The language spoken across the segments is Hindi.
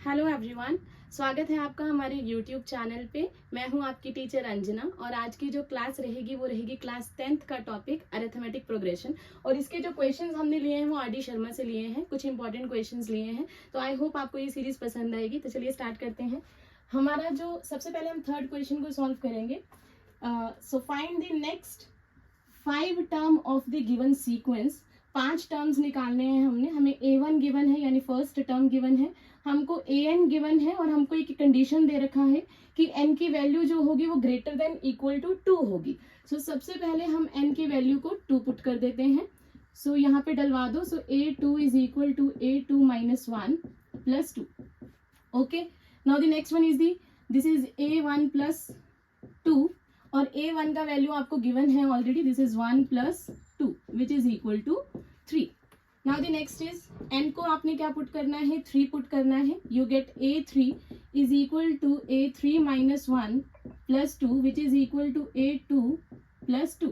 हेलो एवरीवन, स्वागत है आपका हमारे यूट्यूब चैनल पे। मैं हूं आपकी टीचर अंजना और आज की जो क्लास रहेगी वो रहेगी क्लास 10th का टॉपिक अरिथमेटिक प्रोग्रेशन। और इसके जो क्वेश्चंस हमने लिए हैं वो आर डी शर्मा से लिए हैं, कुछ इंपॉर्टेंट क्वेश्चंस लिए हैं। तो आई होप आपको ये सीरीज पसंद आएगी। तो चलिए स्टार्ट करते हैं। हमारा जो सबसे पहले हम थर्ड क्वेश्चन को सॉल्व करेंगे। So find the next 5 term of the given sequence. 5 terms निकालने हैं हमने। हमें A1 गिवन है यानी फर्स्ट टर्म गिवन है, हमको AN गिवन है और हमको एक कंडीशन दे रखा है कि n की वैल्यू जो होगी वो ग्रेटर देन इक्वल टू 2 होगी। सो सबसे पहले हम n की वैल्यू को 2 पुट कर देते हैं। सो यहाँ पे डलवा दो। So A2 is equal to A2 minus 1 plus 2। Okay, now the next one is this is A1 plus 2 और A1 का वैल्यू आपको गिवन है already, this is 1 plus 2 which is equal to 3। Now the next is n को आपने क्या पुट करना है, 3 पुट करना है। You get A3 is equal to A3 minus 1 plus 2 which is equal to A2 plus 2।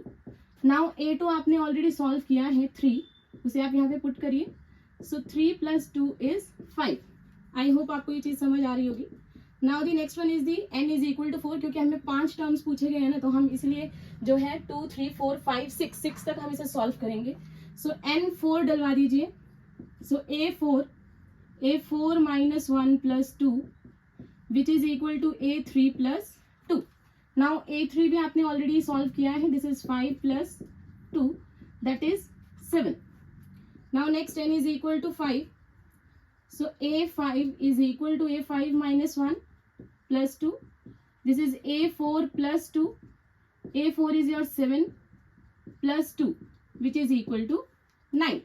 Now A2 आपने ऑलरेडी सॉल्व किया है 3, उसे आप यहाँ पे पुट करिए। So 3 plus 2 is 5। I hope आपको ये चीज समझ आ रही होगी। Now the next one is the n is equal to 4, क्योंकि हमें 5 टर्म्स पूछे गए हैं ना, तो हम इसलिए जो है 2 3 4 5 6 तक हम इसे सॉल्व करेंगे। सो n4 डलवा दीजिए। So A4 minus 1 plus 2 which is equal to A3 plus 2। Now A3 भी आपने ऑलरेडी सॉल्व किया है, this is 5 plus 2 that is 7। Now next n is equal to 5। So A5 is equal to A5 minus 1 plus 2. This is A4 plus 2. A4 is your 7 plus 2 which is equal to 9.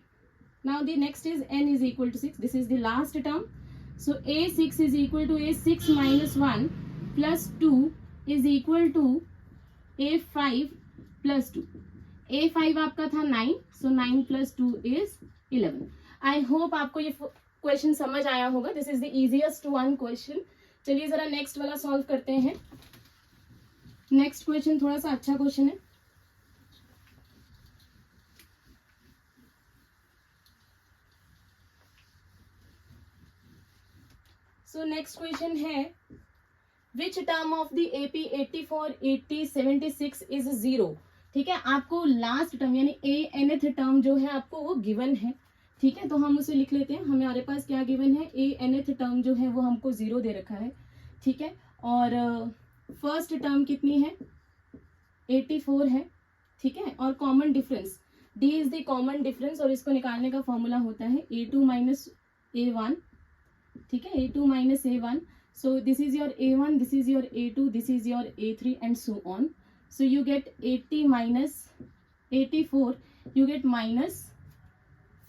Now the next is n is equal to 6. This is the last term. So A6 is equal to A6 minus 1 plus 2 is equal to A5 plus 2. A5 आपका था 9. So 9 plus 2 is 11. I hope आपको ये क्वेश्चन समझ आया होगा। This is the easiest one question. चलिए जरा नेक्स्ट वाला सॉल्व करते हैं। नेक्स्ट क्वेश्चन थोड़ा सा अच्छा क्वेश्चन है। सो नेक्स्ट क्वेश्चन है which term of the AP 84 80 76 is 0। ठीक है, आपको लास्ट टर्म यानी ANth टर्म जो है आपको वो गिवन है। ठीक है, तो हम उसे लिख लेते हैं। हमारे पास क्या गिवन है, ANth टर्म जो है वो हमको 0 दे रखा है। ठीक है, और फर्स्ट टर्म कितनी है, 84 है। ठीक है, और common difference D is the common difference और इसको निकालने का फॉर्मूला होता है A2 माइनस A1। ठीक है, A2 minus A1। So this is your A1, this is your A2, this is your A3 and so on. So you get 80 minus 84, you get minus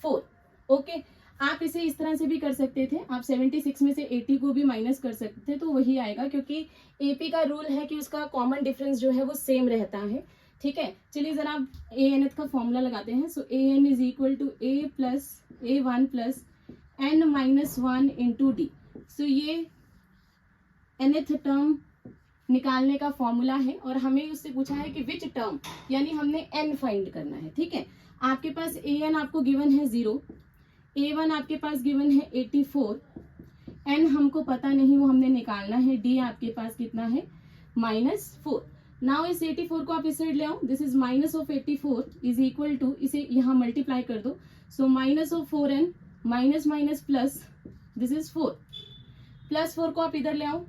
4। Okay, आप इसे इस तरह से भी कर सकते थे। आप 76 में से 80 को भी माइनस कर सकते थे तो वही आएगा, क्योंकि AP का रूल है कि उसका कॉमन डिफरेंस जो है वो सेम रहता है। ठीक है, चलिए जरा ANth का फॉर्मूला लगाते हैं। So AN is equal to A plus A1 plus N minus 1 into D। So ये nth टर्म निकालने का फॉर्मूला है और हमें उससे पूछा है कि विच टर्म, यानी हमने n फाइंड करना है। ठीक है, आपके पास AN आपको गिवन है 0, A1 आपके पास गिवन है 84, N हमको पता नहीं, वो हमने निकालना है। D आपके पास कितना है, -4। नाउ इस 84 को आप इस साइड ले आओ। This is minus of 84 is equal to, इसे यहाँ मल्टीप्लाई कर दो। So minus of 4n minus minus plus, this is 4 plus 4 को आप इधर ले आओ।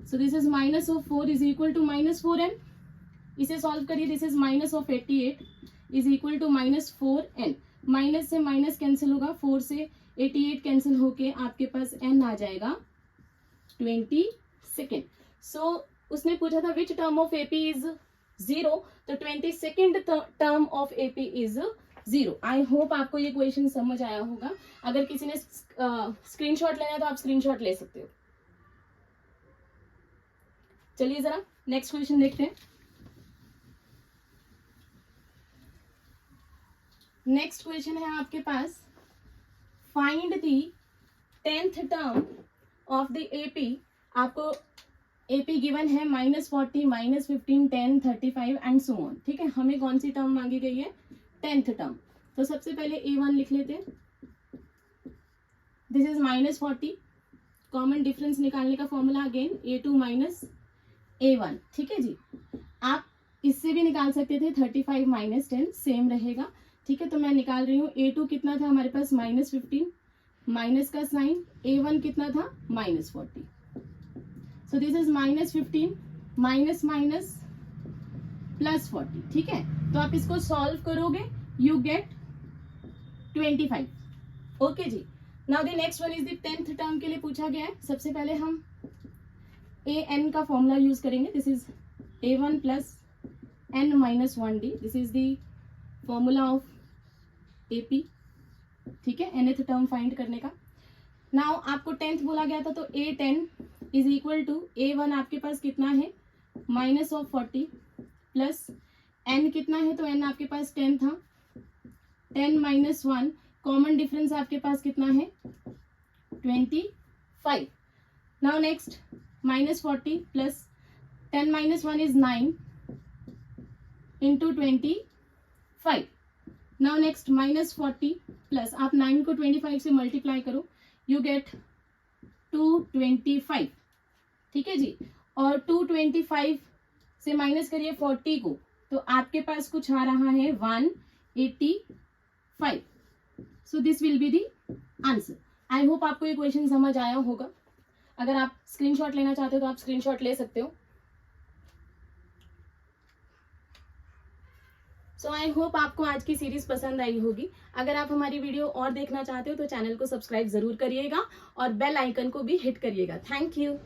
So this is minus of 4 is equal to minus 4n। इसे सॉल्व करिए। This is minus of 88 is equal to minus 4n। Minus से माइनस कैंसिल होगा, 4 से 88 कैंसिल होके आपके पास n आ जाएगा 22। सो उसने पूछा था which term of AP is 0, तो 22nd term of AP is 0। I hope आपको ये क्वेश्चन समझ आया होगा। अगर किसी ने स्क्रीनशॉट लेना है तो आप स्क्रीनशॉट ले सकते हो। चलिए जरा नेक्स्ट क्वेश्चन देखते हैं। नेक्स्ट क्वेश्चन है आपके पास find the 10th term of the AP। आपको AP गिवन है -40 -15 10 35 एंड सो ऑन। ठीक है, हमें कौन सी टर्म मांगी गई है, 10th टर्म। तो सबसे पहले A1 लिख लेते हैं। दिस इज -40 कॉमन डिफरेंस निकालने का formula again A2 minus A1, ठीक है जी। आप इससे भी निकाल सकते थे 35 माइनस 10, सेम रहेगा, ठीक है। तो मैं निकाल रही हूँ A2 कितना था हमारे पास -15, माइनस का साइन, A1 कितना था -40। So this is -15 minus minus +40, ठीक है। तो आप इसको सॉल्व करोगे, यू गेट 25, ओके जी। Now the next one is the 10th term के लिए पूछा गया है। सबसे पहले हम an का फॉर्मूला यूज करेंगे। This is A1 plus n minus 1d, this is the formula of AP, ठीक है, nth टर्म फाइंड करने का। नाउ आपको 10th बोला गया था, तो A10 is equal to A1 आपके पास कितना है -40 प्लस n कितना है, तो n आपके पास 10 था, 10 माइनस 1, कॉमन डिफरेंस आपके पास कितना है 25। Now next -40 plus 10 minus 1 is 9 into 25। Now next -40 plus आप 9 को 25 से मल्टीप्लाई करो, यू गेट 225, ठीक है जी। और 225 से माइनस करिए 40 को, तो आपके पास कुछ आ रहा है 185। So this will be the answer. I hope आपको ये क्वेश्चन समझ आया होगा। अगर आप स्क्रीनशॉट लेना चाहते हो तो आप स्क्रीनशॉट ले सकते हो। सो आई होप आपको आज की सीरीज पसंद आई होगी। अगर आप हमारी वीडियो और देखना चाहते हो तो चैनल को सब्सक्राइब जरूर करिएगा और बेल आइकन को भी हिट करिएगा। Thank you.